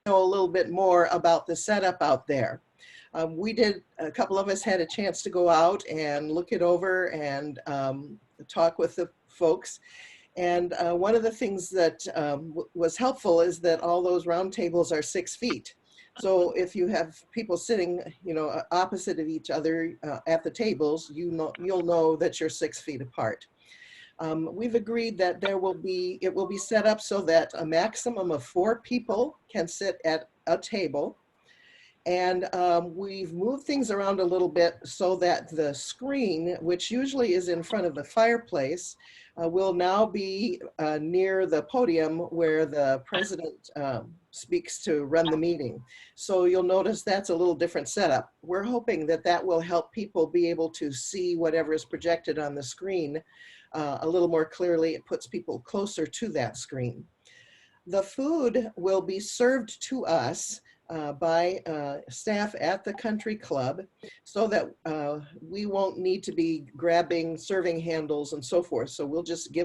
know a little bit more about the setup out there. A couple of us had a chance to go out and look it over and talk with the folks. And one of the things that was helpful is that all those round tables are 6 feet. So if you have people sitting, opposite of each other at the tables, you'll know that you're 6 feet apart. We've agreed that it will be set up so that a maximum of 4 people can sit at a table. And we've moved things around a little bit so that the screen, which usually is in front of the fireplace, will now be near the podium where the president speaks to run the meeting. So you'll notice that's a little different setup. We're hoping that that will help people be able to see whatever is projected on the screen a little more clearly. It puts people closer to that screen. The food will be served to us by staff at the country club, so that we won't need to be grabbing serving handles and so forth. So we'll just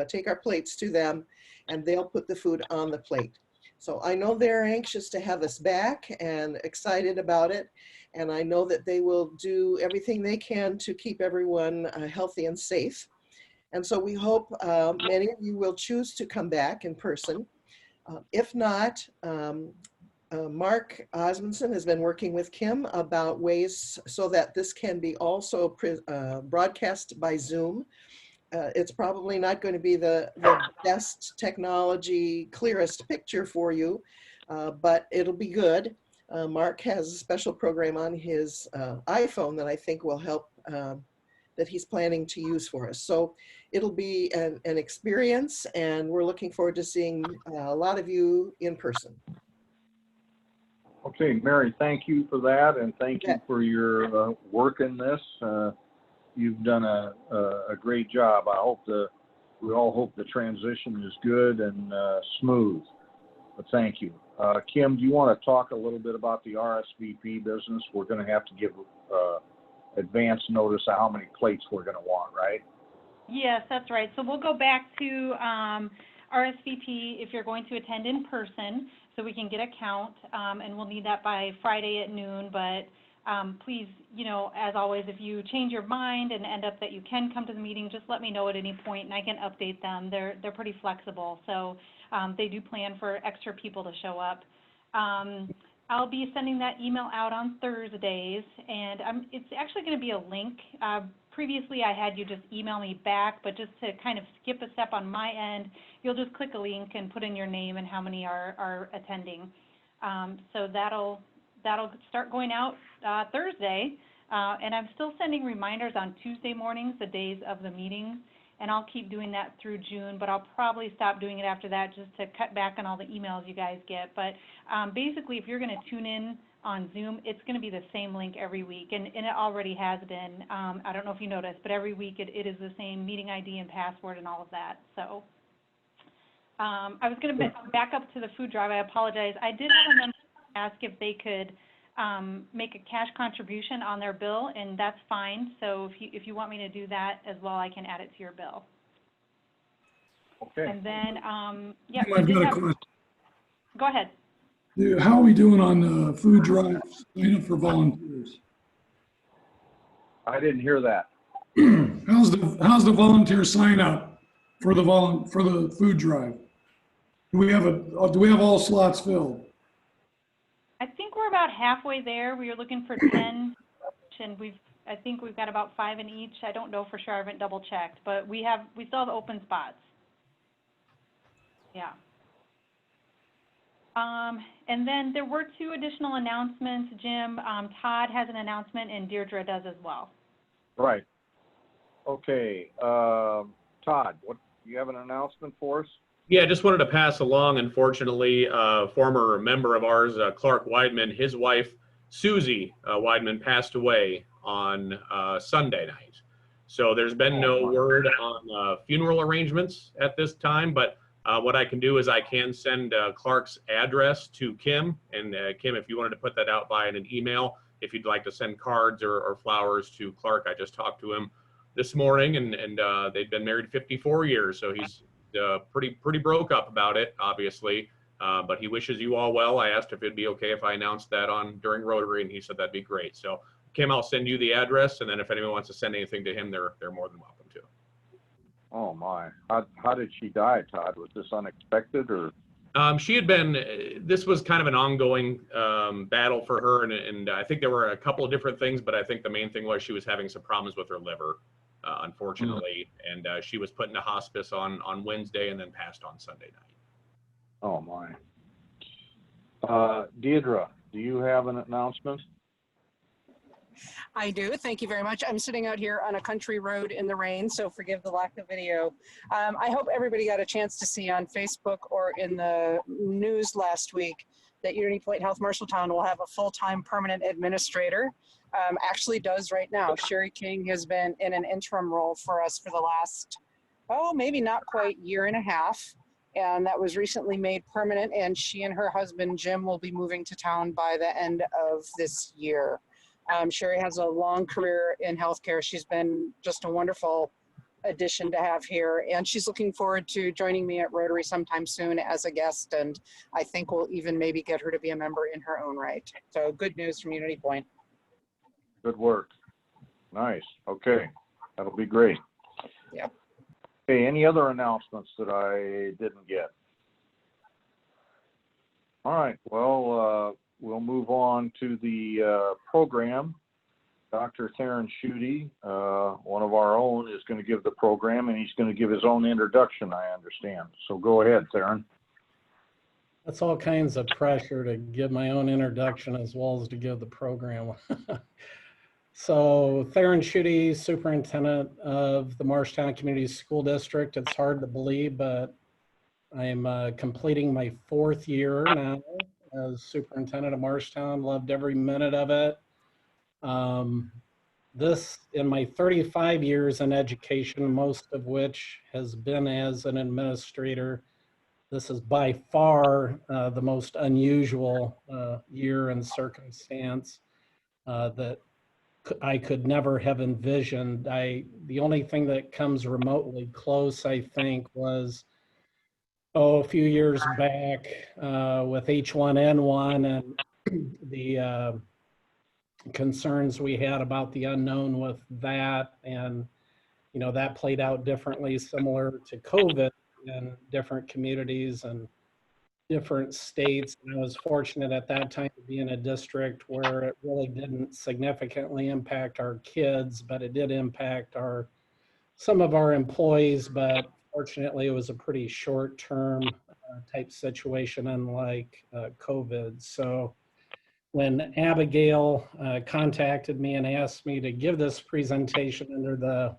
take our plates to them and they'll put the food on the plate. So I know they're anxious to have us back and excited about it. And I know that they will do everything they can to keep everyone healthy and safe. And so we hope many of you will choose to come back in person. If not, Mark Osmondson has been working with Kim about ways so that this can be also broadcast by Zoom. It's probably not going to be the best technology, clearest picture for you, but it'll be good. Mark has a special program on his iPhone that I think will help, that he's planning to use for us. So it'll be an experience, and we're looking forward to seeing a lot of you in person. Okay, Mary, thank you for that, and thank you for your work in this. You've done a great job. We all hope the transition is good and smooth, but thank you. Kim, do you want to talk a little bit about the RSVP business? We're going to have to give advance notice of how many plates we're going to want, right? Yes, that's right. So we'll go back to RSVP if you're going to attend in person, so we can get a count, and we'll need that by Friday at noon. But please, as always, if you change your mind and end up that you can come to the meeting, just let me know at any point and I can update them. They're pretty flexible, so they do plan for extra people to show up. I'll be sending that email out on Thursdays, and it's actually going to be a link. Previously, I had you just email me back, but just to kind of skip a step on my end, you'll just click a link and put in your name and how many are attending. So that'll start going out Thursday, and I'm still sending reminders on Tuesday mornings, the days of the meetings, and I'll keep doing that through June, but I'll probably stop doing it after that just to cut back on all the emails you guys get. But basically, if you're going to tune in on Zoom, it's going to be the same link every week, and it already has been. I don't know if you noticed, but every week it is the same meeting ID and password and all of that. So I was going to back up to the food drive. I apologize. I did have a member ask if they could make a cash contribution on their bill, and that's fine. So if you want me to do that as well, I can add it to your bill. Okay. And then, yeah. I've got a question. Go ahead. How are we doing on the food drive sign up for volunteers? I didn't hear that. How's the volunteer sign up for the food drive? Do we have all slots filled? I think we're about halfway there. We were looking for 10, and I think we've got about 5 in each. I don't know for sure. I haven't double checked, but we still have open spots. Yeah. And then there were 2 additional announcements, Jim. Todd has an announcement, and Deirdre does as well. Right. Okay. Todd, you have an announcement for us? Yeah, just wanted to pass along, unfortunately, a former member of ours, Clark Weidman, his wife, Susie Weidman, passed away on Sunday night. So there's been no word on funeral arrangements at this time, but what I can do is I can send Clark's address to Kim. And Kim, if you wanted to put that out via an email, if you'd like to send cards or flowers to Clark, I just talked to him this morning, and they'd been married 54 years, so he's pretty broke up about it, obviously. But he wishes you all well. I asked if it'd be okay if I announced that during Rotary, and he said that'd be great. So Kim, I'll send you the address, and then if anyone wants to send anything to him, they're more than welcome to. Oh my, how did she die, Todd? Was this unexpected or? She had been, this was kind of an ongoing battle for her, and I think there were a couple of different things, but I think the main thing was she was having some problems with her liver, unfortunately, and she was put into hospice on Wednesday and then passed on Sunday night. Oh my. Deidre, do you have an announcement? I do. Thank you very much. I'm sitting out here on a country road in the rain, so forgive the lack of video. I hope everybody got a chance to see on Facebook or in the news last week that Unity Point Health Marshalltown will have a full-time permanent administrator. Actually does right now. Sherry King has been in an interim role for us for the last, maybe not quite year and a half. And that was recently made permanent, and she and her husband, Jim, will be moving to town by the end of this year. Sherry has a long career in healthcare. She's been just a wonderful addition to have here, and she's looking forward to joining me at Rotary sometime soon as a guest, and I think we'll even maybe get her to be a member in her own right. So good news from Unity Point. Good work. Nice. Okay, that'll be great. Yep. Okay, any other announcements that I didn't get? All right, well, we'll move on to the program. Dr. Theron Schutte, one of our own, is going to give the program, and he's going to give his own introduction, I understand. So go ahead, Theron. That's all kinds of pressure to give my own introduction as well as to give the program. So Theron Schutte, superintendent of the Marshalltown Community School District. It's hard to believe, but I'm completing my 4th year now as superintendent of Marshalltown. Loved every minute of it. This, in my 35 years in education, most of which has been as an administrator, this is by far the most unusual year and circumstance that I could never have envisioned. The only thing that comes remotely close, I think, was a few years back with H1N1 and the concerns we had about the unknown with that, and that played out differently, similar to COVID in different communities and different states. And I was fortunate at that time to be in a district where it really didn't significantly impact our kids, but it did impact some of our employees. But fortunately, it was a pretty short-term type situation, unlike COVID. So when Abigail contacted me and asked me to give this presentation under the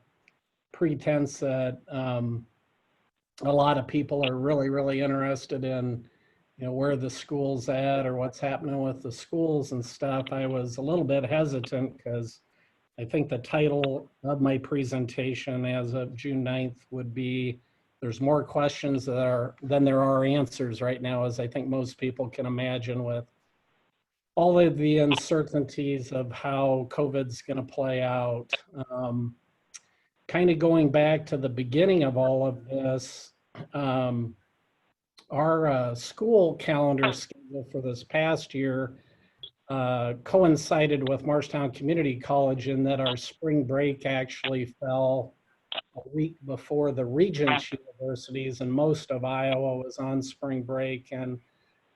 pretense that a lot of people are really, really interested in where the school's at or what's happening with the schools and stuff, I was a little bit hesitant because I think the title of my presentation as of June 9th would be, there's more questions than there are answers right now, as I think most people can imagine, with all of the uncertainties of how COVID's going to play out. Kind of going back to the beginning of all of this, our school calendar schedule for this past year coincided with Marshalltown Community College in that our spring break actually fell a week before the Regents universities, and most of Iowa was on spring break. And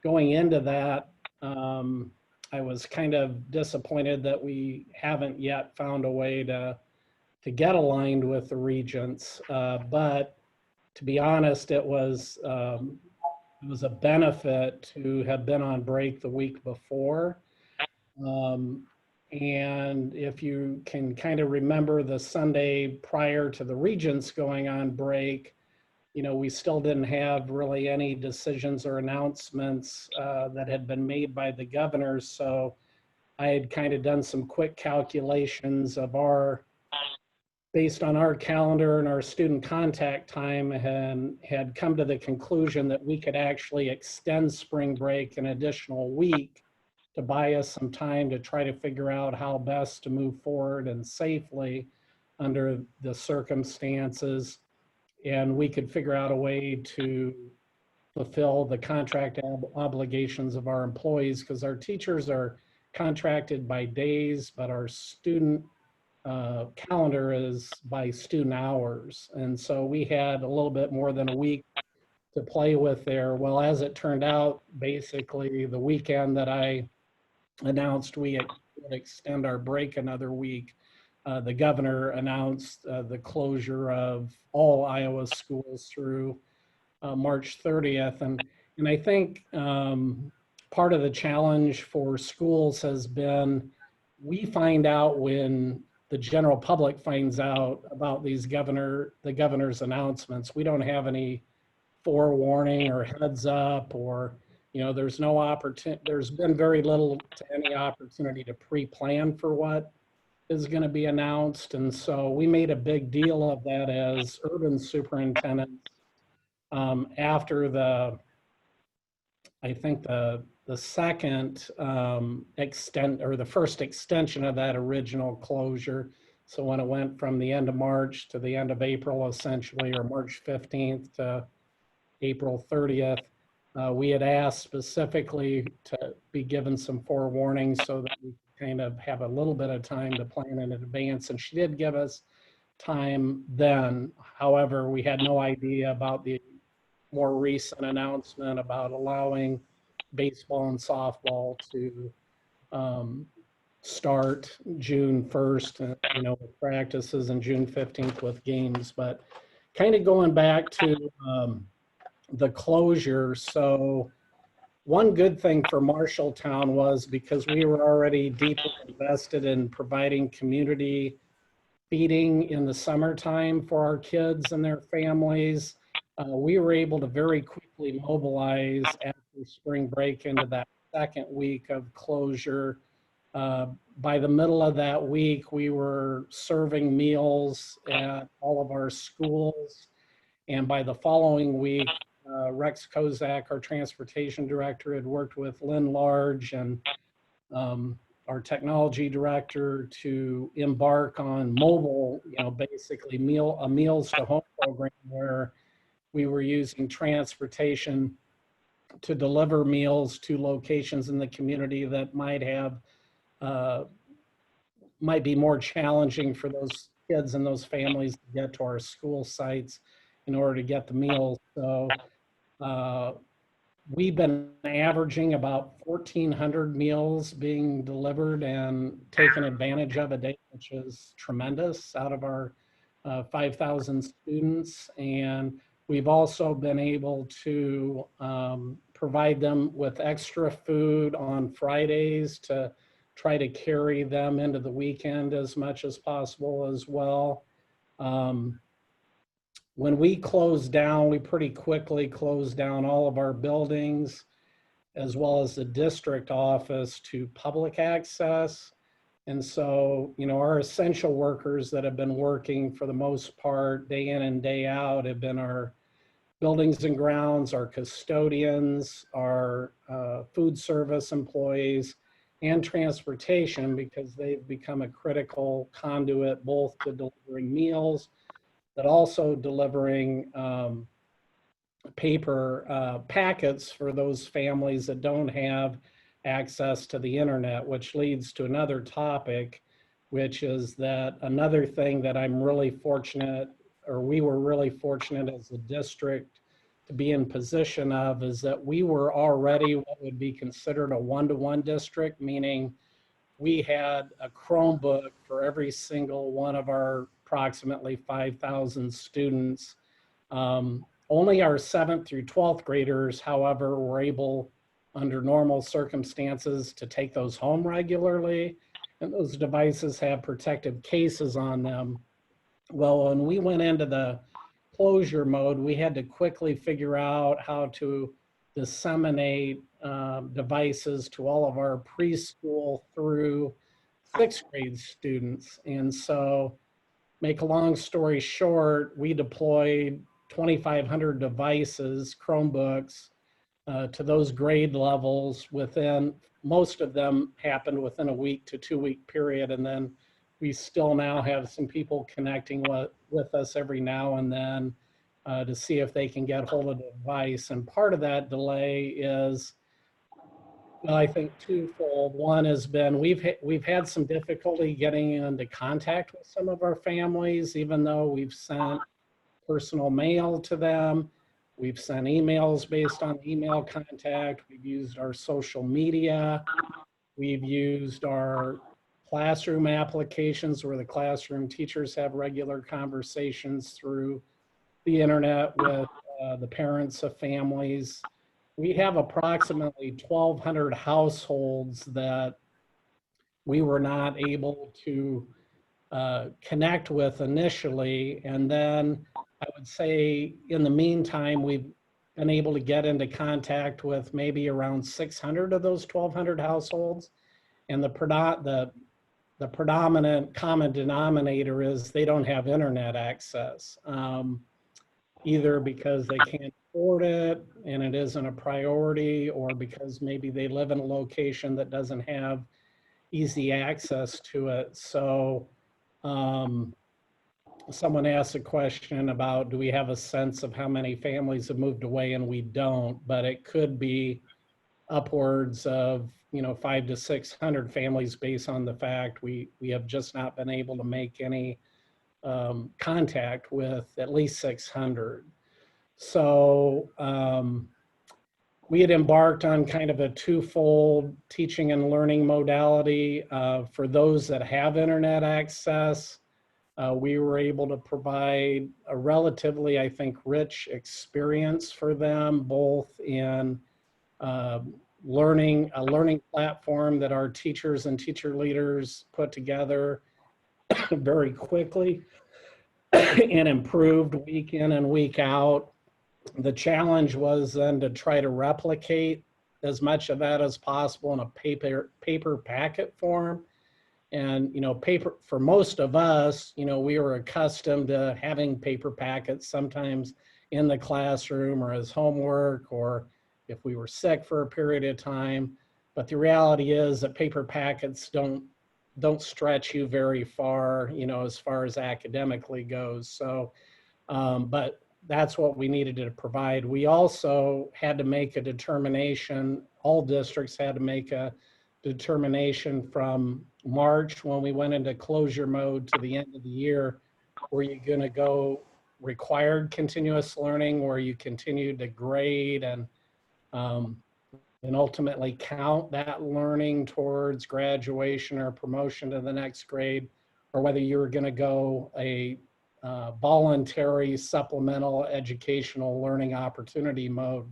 going into that, I was kind of disappointed that we haven't yet found a way to get aligned with the Regents. But to be honest, it was a benefit to have been on break the week before. And if you can kind of remember the Sunday prior to the Regents going on break, we still didn't have really any decisions or announcements that had been made by the governors. So I had kind of done some quick calculations of based on our calendar and our student contact time, and had come to the conclusion that we could actually extend spring break an additional week to buy us some time to try to figure out how best to move forward and safely under the circumstances. And we could figure out a way to fulfill the contract obligations of our employees, because our teachers are contracted by days, but our student calendar is by student hours. And so we had a little bit more than a week to play with there. Well, as it turned out, basically the weekend that I announced we would extend our break another week, the governor announced the closure of all Iowa schools through March 30th. And I think part of the challenge for schools has been, we find out when the general public finds out about the governor's announcements. We don't have any forewarning or heads up, or, there's no opportunity. There's been very little to any opportunity to pre-plan for what is going to be announced. And so we made a big deal of that as urban superintendents after the second the first extension of that original closure. So when it went from the end of March to the end of April, essentially, or March 15th to April 30th, we had asked specifically to be given some forewarning so that we kind of have a little bit of time to plan in advance. And she did give us time then. However, we had no idea about the more recent announcement about allowing baseball and softball to start June 1st, with practices, and June 15th with games. But kind of going back to the closure. So one good thing for Marshalltown was, because we were already deeply invested in providing community feeding in the summertime for our kids and their families, we were able to very quickly mobilize after spring break into that second week of closure. By the middle of that week, we were serving meals at all of our schools. And by the following week, Rex Kozak, our transportation director, had worked with Lynn Large and our technology director to embark on mobile, basically a meals to home program, where we were using transportation to deliver meals to locations in the community that might be more challenging for those kids and those families to get to our school sites in order to get the meals. So we've been averaging about 1,400 meals being delivered and taken advantage of a day, which is tremendous, out of our 5,000 students. And we've also been able to provide them with extra food on Fridays to try to carry them into the weekend as much as possible as well. When we closed down, we pretty quickly closed down all of our buildings, as well as the district office, to public access. And so, our essential workers that have been working for the most part day in and day out have been our buildings and grounds, our custodians, our food service employees, and transportation, because they've become a critical conduit both to delivering meals, but also delivering paper packets for those families that don't have access to the internet, which leads to another topic, which is that another thing that I'm really fortunate, or we were really fortunate as a district to be in position of, is that we were already what would be considered a one-to-one district, meaning we had a Chromebook for every single one of our approximately 5,000 students. Only our 7th through 12th graders, however, were able, under normal circumstances, to take those home regularly. And those devices have protective cases on them. Well, when we went into the closure mode, we had to quickly figure out how to disseminate devices to all of our preschool through 6th grade students. And so, make a long story short, we deployed 2,500 devices, Chromebooks, to those grade levels most of them happened within a week to 2 week period. And then we still now have some people connecting with us every now and then. to see if they can get hold of the device. And part of that delay is, well, I think twofold. One has been we've had some difficulty getting into contact with some of our families, even though we've sent personal mail to them. We've sent emails based on email contact. We've used our social media. We've used our classroom applications where the classroom teachers have regular conversations through the internet with the parents of families. We have approximately 1,200 households that we were not able to connect with initially. And then I would say in the meantime, we've been able to get into contact with maybe around 600 of those 1,200 households. And the predominant common denominator is they don't have internet access, either because they can't afford it and it isn't a priority, or because maybe they live in a location that doesn't have easy access to it. So someone asked a question about, do we have a sense of how many families have moved away? And we don't, but it could be upwards of 500 to 600 families based on the fact we have just not been able to make any contact with at least 600. So we had embarked on kind of a twofold teaching and learning modality. For those that have internet access, we were able to provide a relatively, I think, rich experience for them, both in a learning platform that our teachers and teacher leaders put together very quickly and improved week in and week out. The challenge was then to try to replicate as much of that as possible in a paper packet form. And, paper, for most of us, we were accustomed to having paper packets sometimes in the classroom or as homework, or if we were sick for a period of time. But the reality is that paper packets don't stretch you very far, as far as academically goes. So, but that's what we needed to provide. We also had to make a determination, all districts had to make a determination from March, when we went into closure mode, to the end of the year. Were you going to go required continuous learning, where you continue to grade and ultimately count that learning towards graduation or promotion to the next grade, or whether you were going to go a voluntary supplemental educational learning opportunity mode.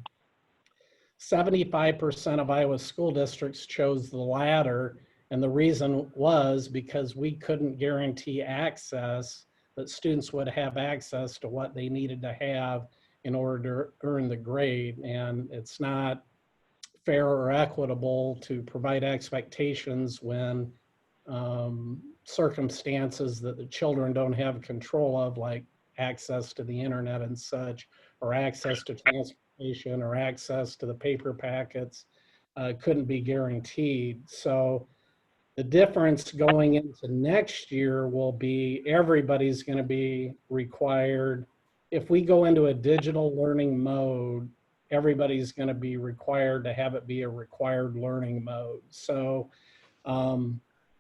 75% of Iowa school districts chose the latter, and the reason was because we couldn't guarantee access, that students would have access to what they needed to have in order to earn the grade. And it's not fair or equitable to provide expectations when circumstances that the children don't have control of, like access to the internet and such, or access to transportation, or access to the paper packets, couldn't be guaranteed. So the difference going into next year will be everybody's going to be required. If we go into a digital learning mode, everybody's going to be required to have it be a required learning mode. So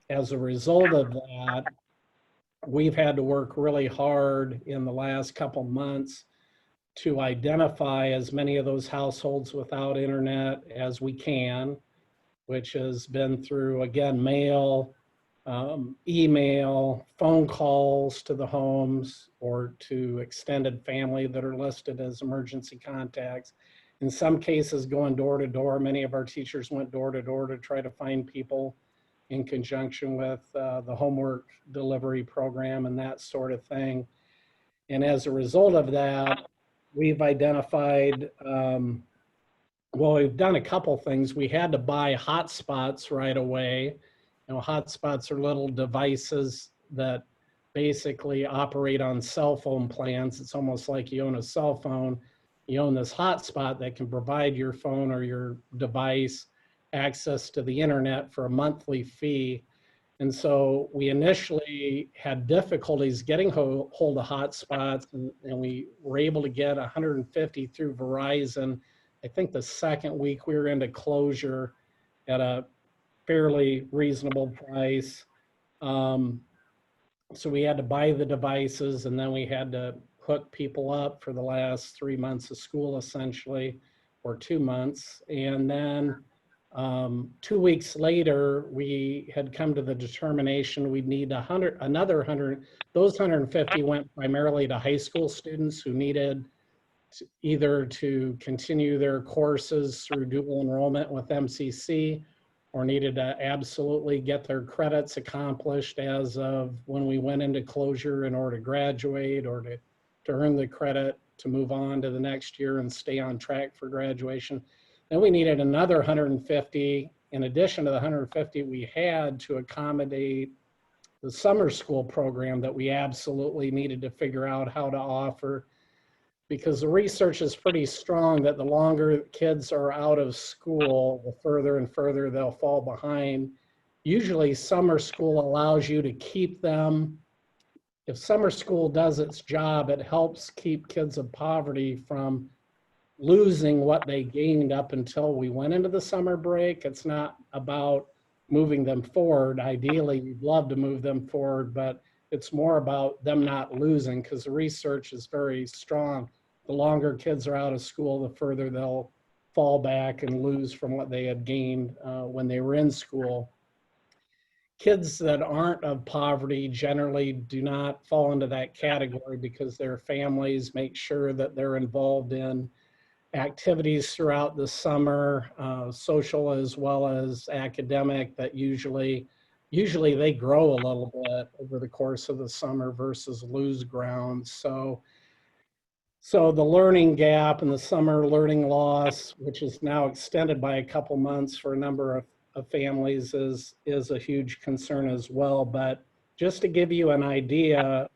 as a result of that, we've had to work really hard in the last couple months to identify as many of those households without internet as we can, which has been through, again, mail, email, phone calls to the homes or to extended family that are listed as emergency contacts. In some cases, going door to door. Many of our teachers went door to door to try to find people in conjunction with the homework delivery program and that sort of thing. And as a result of that, we've identified, well, we've done a couple things. We had to buy hotspots right away. Hotspots are little devices that basically operate on cell phone plans. It's almost like you own a cell phone. You own this hotspot that can provide your phone or your device access to the internet for a monthly fee. And so we initially had difficulties getting hold of hotspots, and we were able to get 150 through Verizon. I think the second week we were into closure at a fairly reasonable price. So we had to buy the devices, and then we had to hook people up for the last 3 months of school, essentially, or 2 months. And then 2 weeks later, we had come to the determination we'd need another 100. Those 150 went primarily to high school students who needed either to continue their courses through dual enrollment with MCC, or needed to absolutely get their credits accomplished as of when we went into closure in order to graduate, or to earn the credit to move on to the next year and stay on track for graduation. Then we needed another 150 in addition to the 150 we had to accommodate the summer school program that we absolutely needed to figure out how to offer, because the research is pretty strong that the longer kids are out of school, the further and further they'll fall behind. Usually summer school allows you to keep them. If summer school does its job, it helps keep kids of poverty from losing what they gained up until we went into the summer break. It's not about moving them forward. Ideally, we'd love to move them forward, but it's more about them not losing, because the research is very strong. The longer kids are out of school, the further they'll fall back and lose from what they had gained when they were in school. Kids that aren't of poverty generally do not fall into that category, because their families make sure that they're involved in activities throughout the summer, social as well as academic, that usually they grow a little bit over the course of the summer versus lose ground. So the learning gap and the summer learning loss, which is now extended by a couple months for a number of families, is a huge concern as well. But just to give you an idea,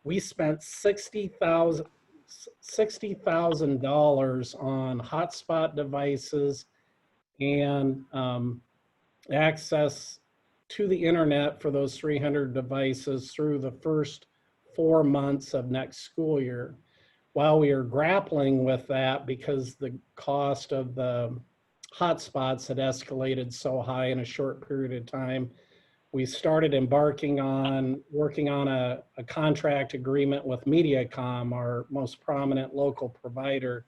we spent $60,000 on hotspot devices and access to the internet for those 300 devices through the first 4 months of next school year. While we are grappling with that, because the cost of the hotspots had escalated so high in a short period of time, we started working on a contract agreement with Mediacom, our most prominent local provider.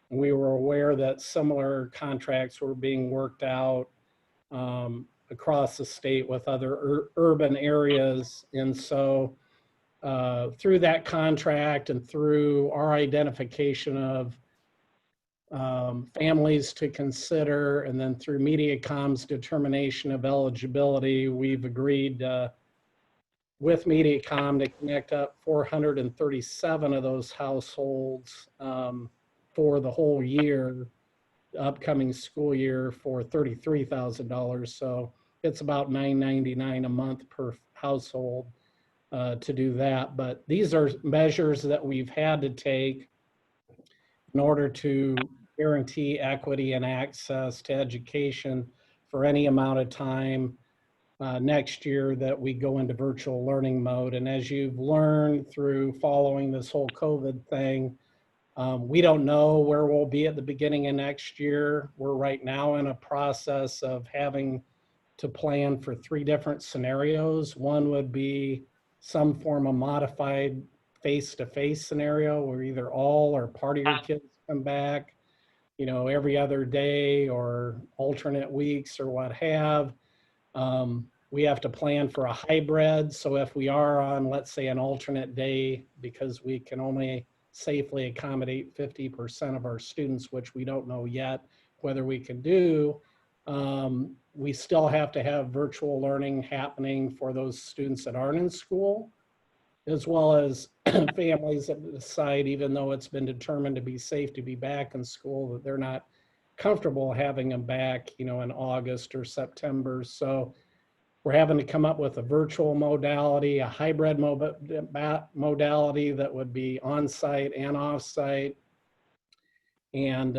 And we were aware that similar contracts were being worked out across the state with other urban areas. And so through that contract and through our identification of families to consider, and then through Mediacom's determination of eligibility, we've agreed with Mediacom to connect up 437 of those households for the whole year, upcoming school year, for $33,000. So it's about $9.99 a month per household to do that. But these are measures that we've had to take in order to guarantee equity and access to education for any amount of time next year that we go into virtual learning mode. And as you've learned through following this whole COVID thing, we don't know where we'll be at the beginning of next year. We're right now in a process of having to plan for 3 different scenarios. One would be some form of modified face-to-face scenario where either all or part of your kids come back, every other day or alternate weeks or what have. We have to plan for a hybrid. So if we are on, let's say, an alternate day, because we can only safely accommodate 50% of our students, which we don't know yet whether we can do, we still have to have virtual learning happening for those students that aren't in school, as well as families that decide, even though it's been determined to be safe to be back in school, that they're not comfortable having them back, in August or September. So we're having to come up with a virtual modality, a hybrid modality that would be on-site and off-site, and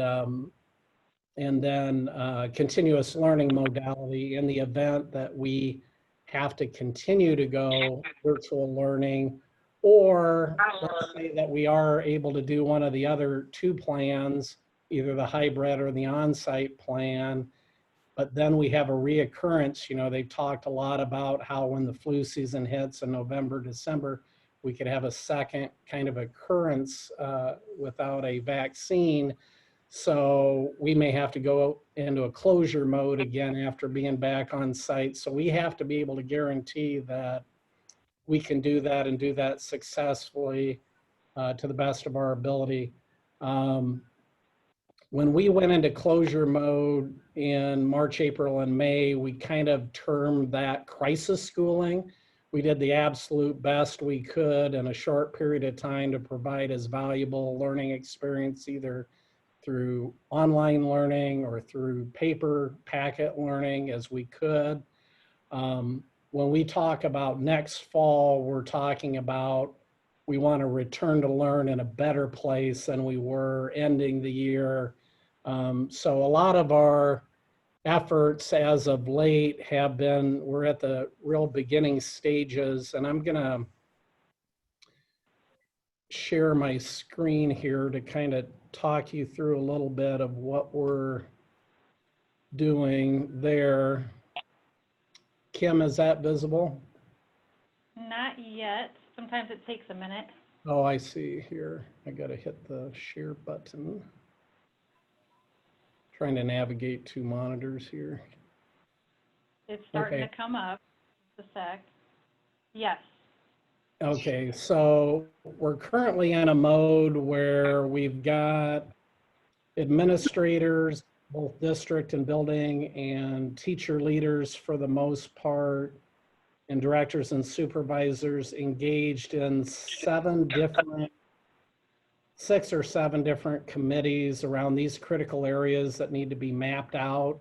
then continuous learning modality in the event that we have to continue to go virtual learning, or let's say that we are able to do one of the other two plans, either the hybrid or the on-site plan, but then we have a reoccurrence. You know, they've talked a lot about how when the flu season hits in November, December, we could have a second kind of occurrence without a vaccine. So we may have to go into a closure mode again after being back on site. So we have to be able to guarantee that we can do that and do that successfully to the best of our ability. When we went into closure mode in March, April, and May, we kind of termed that crisis schooling. We did the absolute best we could in a short period of time to provide as valuable learning experience, either through online learning or through paper packet learning as we could. When we talk about next fall, we're talking about we want to return to learn in a better place than we were ending the year. So a lot of our efforts as of late have been, we're at the real beginning stages, and I'm gonna share my screen here to kind of talk you through a little bit of what we're doing there. Kim, is that visible? Not yet. Sometimes it takes a minute. Oh, I see here. I gotta hit the share button. Trying to navigate two monitors here. It's starting Okay. to come up. Just a sec. Yes. Okay, so we're currently in a mode where we've got administrators, both district and building, and teacher leaders for the most part, and directors and supervisors engaged in 6 or 7 different committees around these critical areas that need to be mapped out.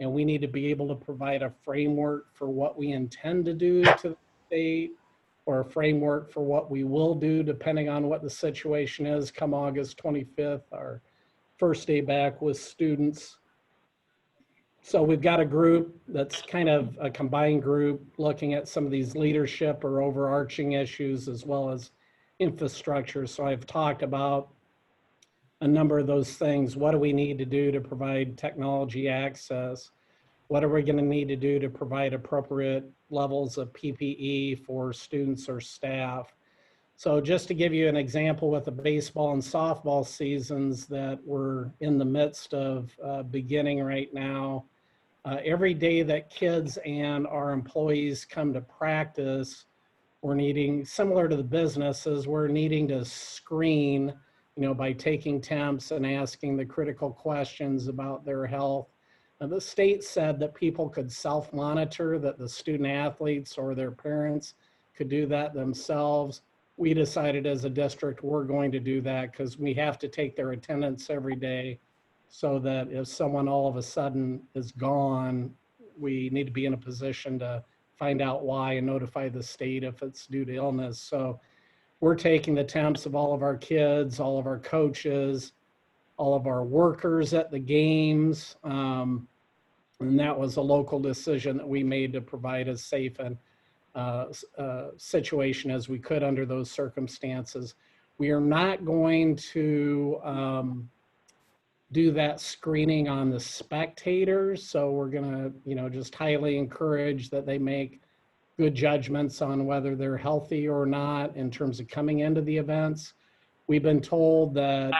And we need to be able to provide a framework for what we intend to do to the state, or a framework for what we will do depending on what the situation is come August 25th, our first day back with students. So we've got a group that's kind of a combined group looking at some of these leadership or overarching issues as well as infrastructure. So I've talked about a number of those things. What do we need to do to provide technology access? What are we going to need to do to provide appropriate levels of PPE for students or staff? So just to give you an example, with the baseball and softball seasons that we're in the midst of beginning right now, every day that kids and our employees come to practice, we're needing, similar to the businesses, we're needing to screen, you know, by taking temps and asking the critical questions about their health. Now, the state said that people could self-monitor, that the student athletes or their parents could do that themselves. We decided as a district, we're going to do that because we have to take their attendance every day, so that if someone all of a sudden is gone, we need to be in a position to find out why and notify the state if it's due to illness. So we're taking the temps of all of our kids, all of our coaches, all of our workers at the games. And that was a local decision that we made to provide as safe and situation as we could under those circumstances. We are not going to do that screening on the spectators. So we're gonna, you know, just highly encourage that they make good judgments on whether they're healthy or not in terms of coming into the events. We've been told that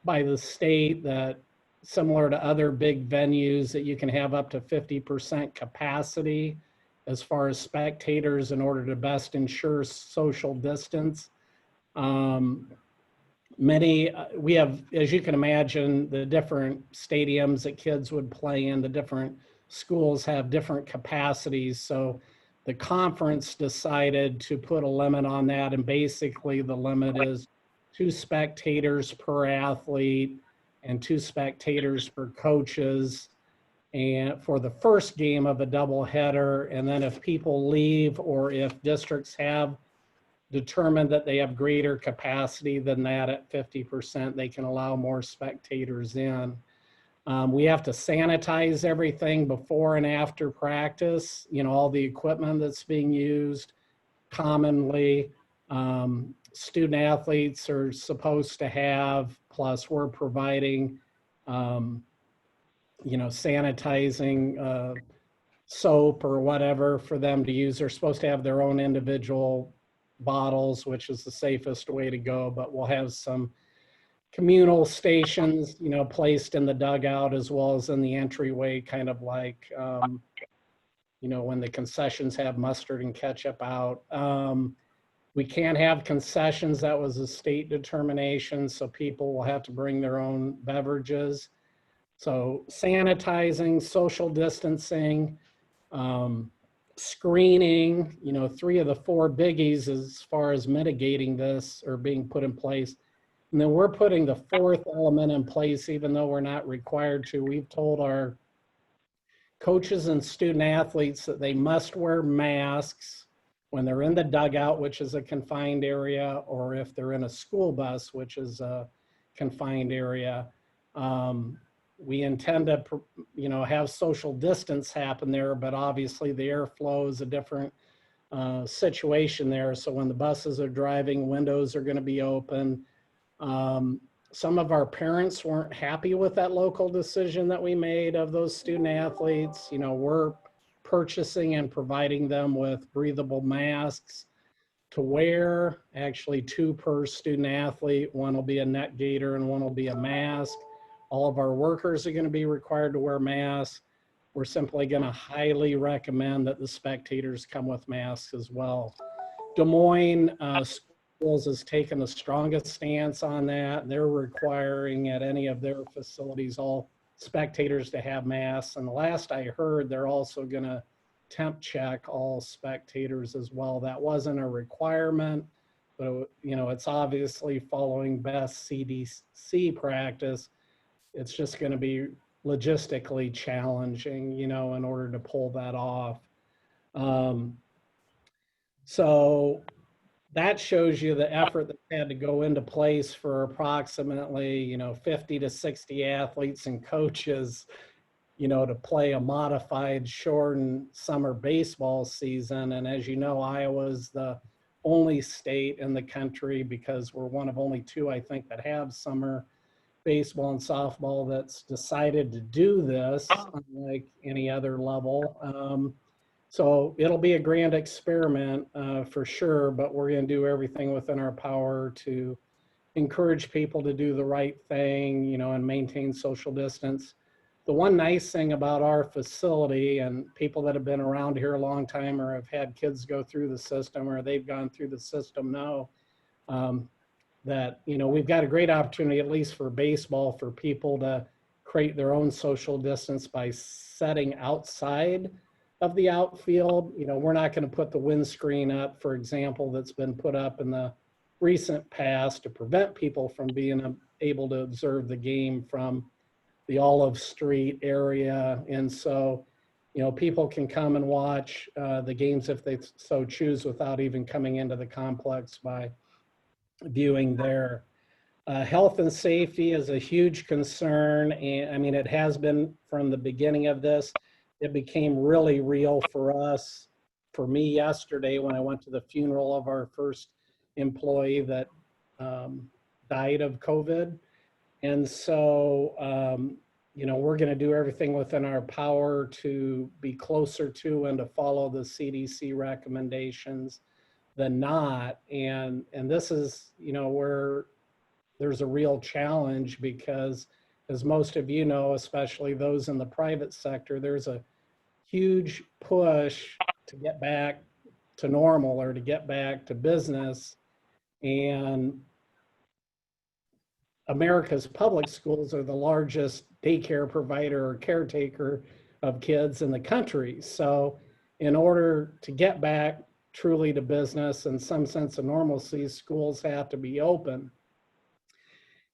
by the state that, similar to other big venues, that you can have up to 50% capacity as far as spectators in order to best ensure social distance. We have, as you can imagine, the different stadiums that kids would play in, the different schools have different capacities. So the conference decided to put a limit on that. And basically the limit is 2 spectators per athlete and 2 spectators per coaches, and for the first game of a doubleheader. And then if people leave, or if districts have determined that they have greater capacity than that at 50%, they can allow more spectators in. We have to sanitize everything before and after practice, you know, all the equipment that's being used commonly. Student athletes are supposed to have, plus we're providing, you know, sanitizing soap or whatever for them to use. They're supposed to have their own individual bottles, which is the safest way to go, but we'll have some communal stations, you know, placed in the dugout as well as in the entryway, kind of like, you know, when the concessions have mustard and ketchup out. We can't have concessions. That was a state determination, so people will have to bring their own beverages. So sanitizing, social distancing, screening, you know, 3 of the 4 biggies as far as mitigating this are being put in place. And then we're putting the 4th element in place, even though we're not required to. We've told our coaches and student athletes that they must wear masks when they're in the dugout, which is a confined area, or if they're in a school bus, which is a confined area. We intend to, you know, have social distance happen there, but obviously the airflow is a different situation there. So when the buses are driving, windows are going to be open. Some of our parents weren't happy with that local decision that we made of those student athletes. You know, we're purchasing and providing them with breathable masks to wear, actually 2 per student athlete. One will be a net gaiter and one will be a mask. All of our workers are going to be required to wear masks. We're simply going to highly recommend that the spectators come with masks as well. Des Moines Schools has taken the strongest stance on that. They're requiring at any of their facilities all spectators to have masks. And the last I heard, they're also going to temp check all spectators as well. That wasn't a requirement, but you know, it's obviously following best CDC practice. It's just going to be logistically challenging, you know, in order to pull that off. So that shows you the effort that had to go into place for approximately, you know, 50 to 60 athletes and coaches, you know, to play a modified shortened summer baseball season. And as you know, Iowa's the only state in the country, because we're one of only 2, I think, that have summer baseball and softball that's decided to do this, unlike any other level. So it'll be a grand experiment for sure, but we're going to do everything within our power to encourage people to do the right thing, you know, and maintain social distance. The one nice thing about our facility, and people that have been around here a long time or have had kids go through the system or they've gone through the system know that, you know, we've got a great opportunity, at least for baseball, for people to create their own social distance by setting outside of the outfield. You know, we're not going to put the windscreen up, for example, that's been put up in the recent past to prevent people from being able to observe the game from the Olive Street area. And so, you know, people can come and watch the games if they so choose without even coming into the complex by viewing there. Health and safety is a huge concern. And I mean, it has been from the beginning of this. It became really real for us, for me yesterday when I went to the funeral of our first employee that died of COVID. And so, you know, we're going to do everything within our power to be closer to and to follow the CDC recommendations than not. And this is, you know, where there's a real challenge, because as most of you know, especially those in the private sector, there's a huge push to get back to normal or to get back to business. And America's public schools are the largest daycare provider or caretaker of kids in the country. So in order to get back truly to business and some sense of normalcy, schools have to be open.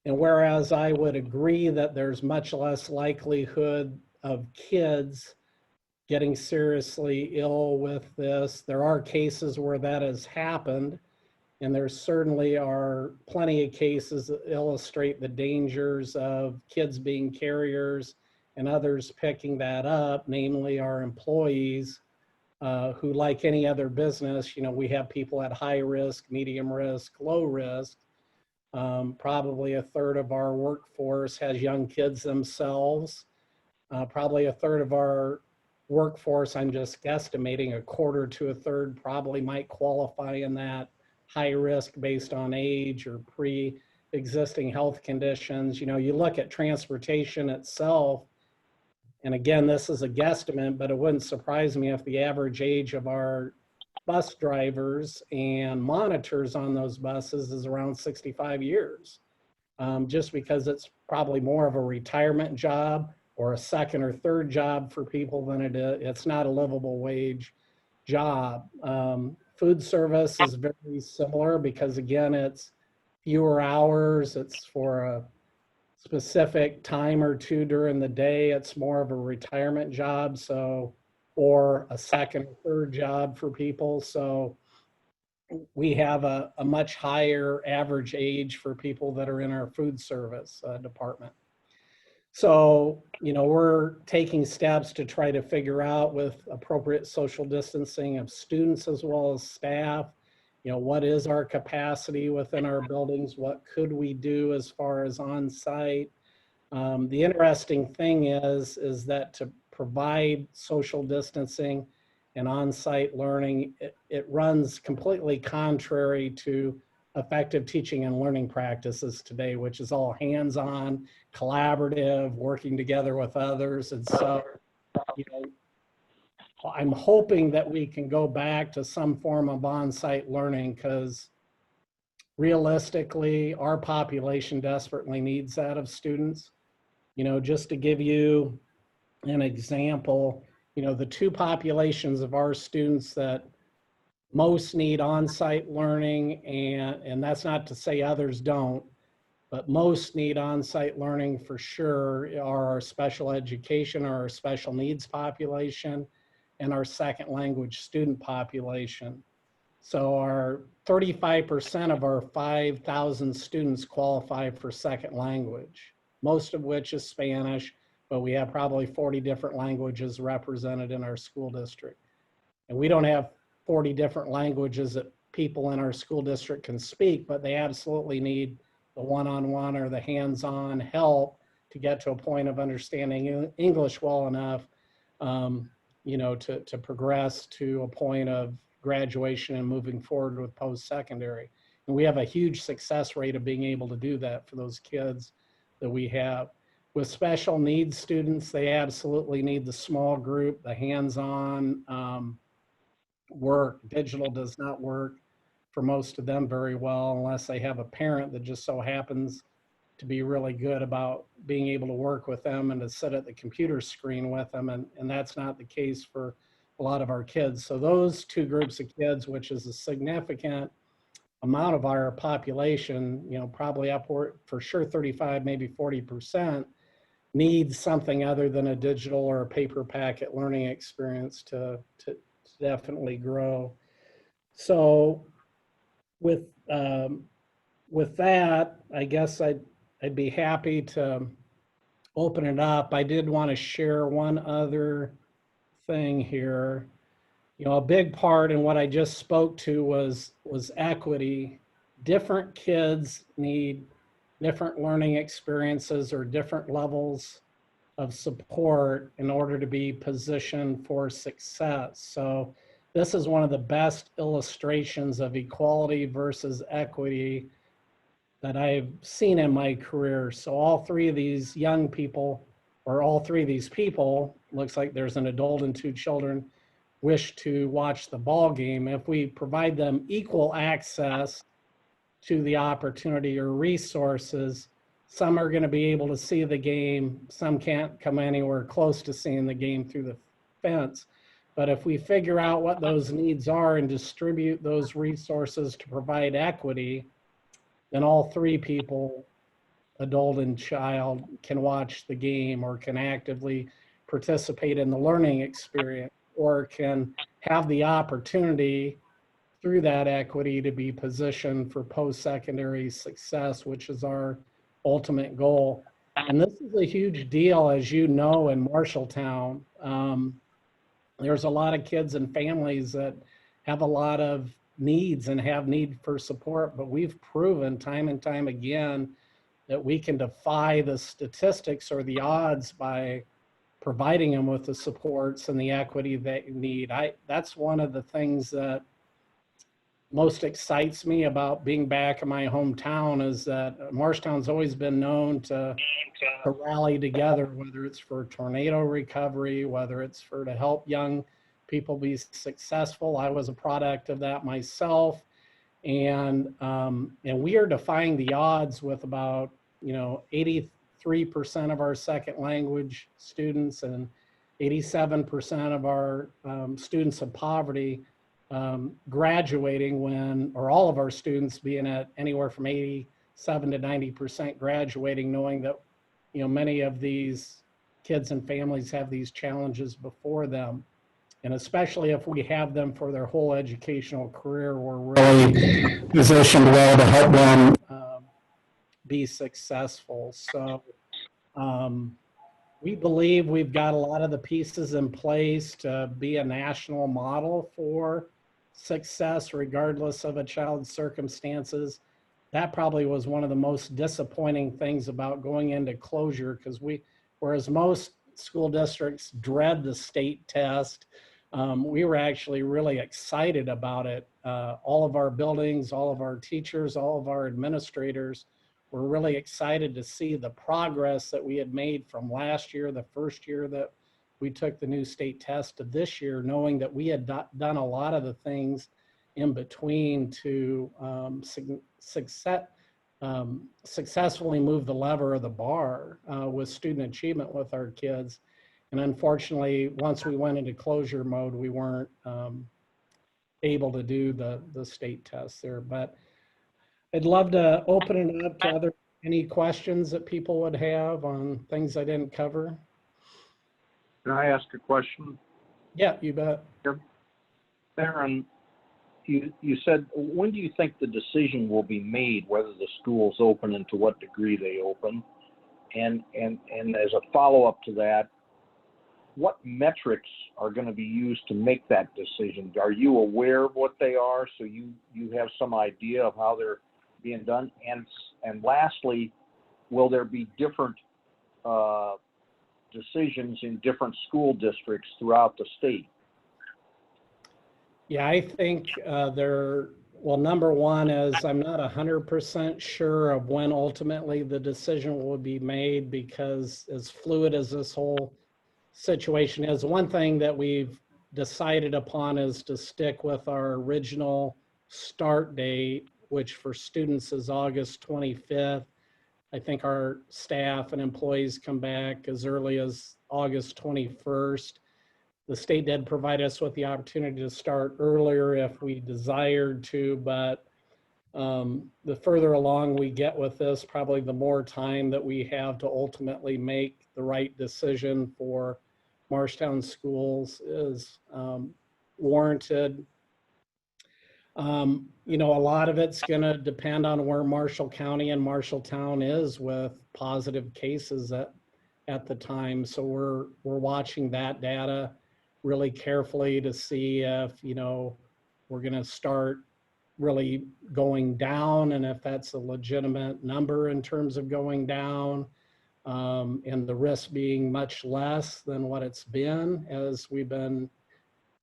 And whereas I would agree that there's much less likelihood of kids getting seriously ill with this, there are cases where that has happened. And there certainly are plenty of cases that illustrate the dangers of kids being carriers and others picking that up, namely our employees, who, like any other business, we have people at high risk, medium risk, low risk. Probably a third of our workforce has young kids themselves. Probably a third of our workforce, I'm just guesstimating, a quarter to a third probably might qualify in that high risk based on age or pre-existing health conditions. You look at transportation itself, and again, this is a guesstimate, but it wouldn't surprise me if the average age of our bus drivers and monitors on those buses is around 65 years, just because it's probably more of a retirement job or a second or third job for people than it's not a livable wage job. Food service is very similar because, again, it's fewer hours. It's for a specific time or two during the day. It's more of a retirement job, or a second or third job for people. So we have a much higher average age for people that are in our food service department. So, we're taking steps to try to figure out, with appropriate social distancing of students as well as staff, what is our capacity within our buildings? What could we do as far as on-site? The interesting thing is that to provide social distancing and on-site learning, it runs completely contrary to effective teaching and learning practices today, which is all hands-on, collaborative, working together with others. And so, I'm hoping that we can go back to some form of on-site learning, because realistically, our population desperately needs that of students. Just to give you an example, the two populations of our students that most need on-site learning, and that's not to say others don't, but most need on-site learning for sure, are our special education or our special needs population and our second language student population. So our 35% of our 5,000 students qualify for second language, most of which is Spanish, but we have probably 40 different languages represented in our school district. And we don't have 40 different languages that people in our school district can speak, but they absolutely need the one-on-one or the hands-on help to get to a point of understanding English well enough, to progress to a point of graduation and moving forward with post-secondary. And we have a huge success rate of being able to do that for those kids that we have. With special needs students, they absolutely need the small group, the hands-on work. Digital does not work for most of them very well unless they have a parent that just so happens to be really good about being able to work with them and to sit at the computer screen with them. And that's not the case for a lot of our kids. So those two groups of kids, which is a significant amount of our population, probably upward for sure 35, maybe 40%, needs something other than a digital or a paper packet learning experience to definitely grow. So with that, I guess I'd be happy to open it up. I did want to share one other thing here. A big part in what I just spoke to was equity. Different kids need different learning experiences or different levels of support in order to be positioned for success. So this is one of the best illustrations of equality versus equity that I've seen in my career. So all three of these young people, or all three of these people, looks like there's an adult and two children, wish to watch the ball game. If we provide them equal access to the opportunity or resources, some are going to be able to see the game, some can't come anywhere close to seeing the game through the fence. But if we figure out what those needs are and distribute those resources to provide equity, then all three people, adult and child, can watch the game or can actively participate in the learning experience or can have the opportunity through that equity to be positioned for post-secondary success, which is our ultimate goal. And this is a huge deal, as you know, in Marshalltown. There's a lot of kids and families that have a lot of needs and have need for support, but we've proven time and time again that we can defy the statistics or the odds by providing them with the supports and the equity they need. That's one of the things that most excites me about being back in my hometown, is that Marshalltown's always been known to rally together, whether it's for tornado recovery, whether it's for to help young people be successful. I was a product of that myself. And we are defying the odds with about, 83% of our second language students and 87% of our students of poverty graduating or all of our students being at anywhere from 87 to 90% graduating, knowing that, many of these kids and families have these challenges before them. And especially if we have them for their whole educational career, we're really positioned well to help them be successful. So we believe we've got a lot of the pieces in place to be a national model for success, regardless of a child's circumstances. That probably was one of the most disappointing things about going into closure, because whereas most school districts dread the state test, we were actually really excited about it. All of our buildings, all of our teachers, all of our administrators were really excited to see the progress that we had made from last year, the first year that we took the new state test, to this year, knowing that we had done a lot of the things in between to successfully move the lever of the bar with student achievement with our kids. And unfortunately, once we went into closure mode, we weren't able to do the state test there. But I'd love to open it up to any questions that people would have on things I didn't cover. Can I ask a question? Yeah, you bet. Theron, you said, when do you think the decision will be made whether the schools open and to what degree they open? And as a follow-up to that, what metrics are going to be used to make that decision? Are you aware of what they are, so you have some idea of how they're being done? And lastly, will there be different decisions in different school districts throughout the state? Yeah, I think well, number one is I'm not 100% sure of when ultimately the decision will be made, because as fluid as this whole situation is, one thing that we've decided upon is to stick with our original start date, which for students is August 25th. I think our staff and employees come back as early as August 21st. The state did provide us with the opportunity to start earlier if we desired to, but the further along we get with this, probably the more time that we have to ultimately make the right decision for Marshalltown schools is warranted. A lot of it's going to depend on where Marshall County and Marshalltown is with positive cases at the time. So we're watching that data really carefully to see if, we're going to start really going down, and if that's a legitimate number in terms of going down, and the risk being much less than what it's been as we've been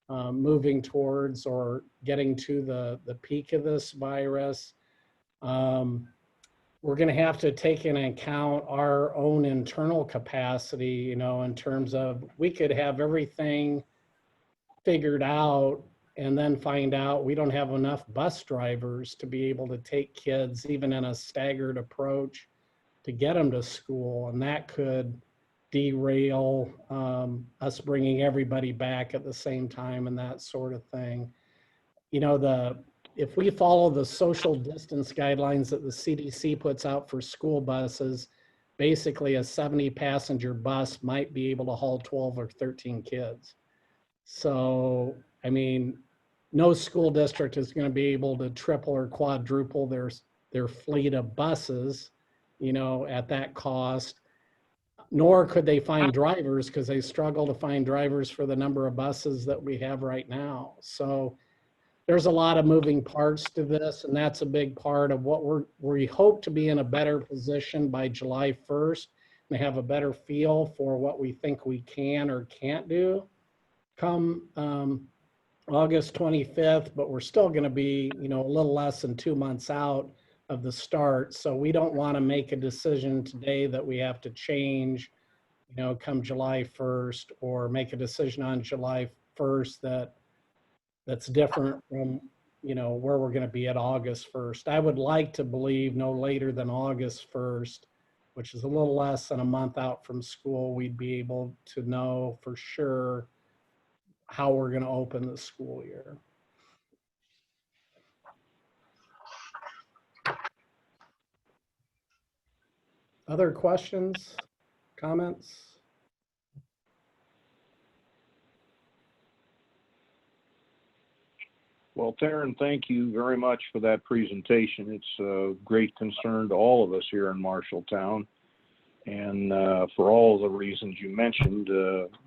moving towards or getting to the peak of this virus. We're going to have to take into account our own internal capacity, in terms of, we could have everything figured out and then find out we don't have enough bus drivers to be able to take kids, even in a staggered approach, to get them to school. And that could derail us bringing everybody back at the same time and that sort of thing. If we follow the social distance guidelines that the CDC puts out for school buses, basically a 70-passenger bus might be able to haul 12 or 13 kids. So, no school district is going to be able to triple or quadruple their fleet of buses, you know, at that cost. Nor could they find drivers because they struggle to find drivers for the number of buses that we have right now. So there's a lot of moving parts to this, and that's a big part of what we hope to be in a better position by July 1st and have a better feel for what we think we can or can't do come August 25th, but we're still going to be, you know, a little less than 2 months out of the start. So we don't want to make a decision today that we have to change, you know, come July 1st, or make a decision on July 1st that's different from, you know, where we're going to be at August 1st. I would like to believe no later than August 1st, which is a little less than a month out from school, we'd be able to know for sure how we're going to open the school year. Other questions, comments? Well, Theron, thank you very much for that presentation. It's a great concern to all of us here in Marshalltown, and for all the reasons you mentioned,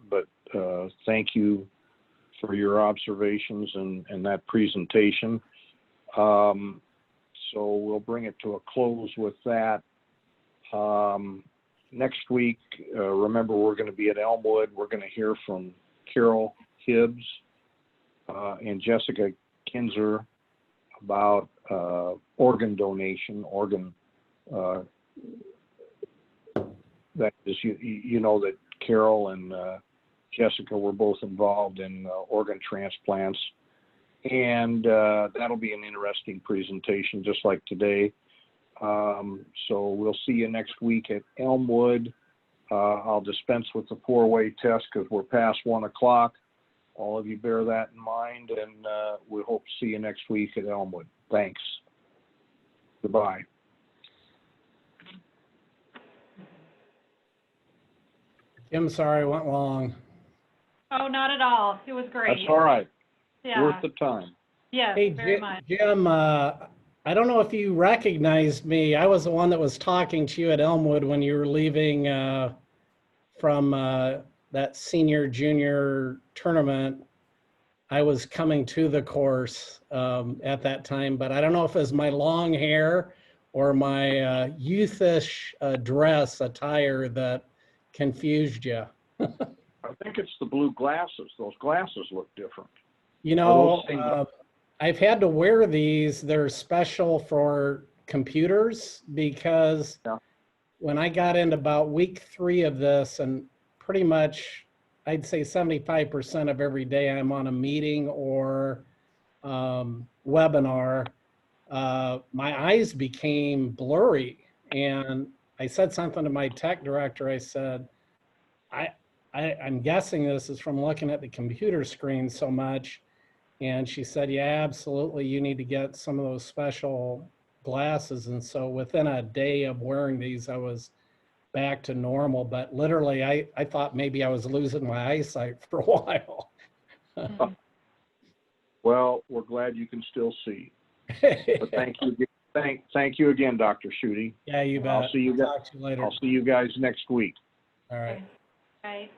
but thank you for your observations and that presentation. So we'll bring it to a close with that. Next week, remember, we're going to be at Elmwood. We're going to hear from Carol Hibbs and Jessica Kinzer about organ donation. That is, you know that Carol and Jessica were both involved in organ transplants, and that'll be an interesting presentation, just like today. So we'll see you next week at Elmwood. I'll dispense with the 4-way test because we're past 1 o'clock. All of you bear that in mind, and we hope to see you next week at Elmwood. Thanks. Goodbye. I'm sorry I went long. Oh, not at all. It was great. That's all right. Yeah. Worth the time. Yes, Hey, very much. Jim, I don't know if you recognized me. I was the one that was talking to you at Elmwood when you were leaving from that senior junior tournament. I was coming to the course at that time, but I don't know if it was my long hair or my youthish dress attire that confused you. I think it's the blue glasses. Those glasses look different. You know, I've had to wear these. They're special for computers because when I got into about week 3 of this, and pretty much I'd say 75% of every day I'm on a meeting or webinar, my eyes became blurry. And I said something to my tech director. I said, I'm guessing this is from looking at the computer screen so much. And she said, yeah, absolutely. You need to get some of those special glasses. And so within a day of wearing these, I was back to normal. But literally, I thought maybe I was losing my eyesight for a while. Well, we're glad you can still see. But thank you. Thank you again, Dr. Schutte. Yeah, you bet. I'll see you guys. Talk to you later. I'll see you guys next week. All right. Right.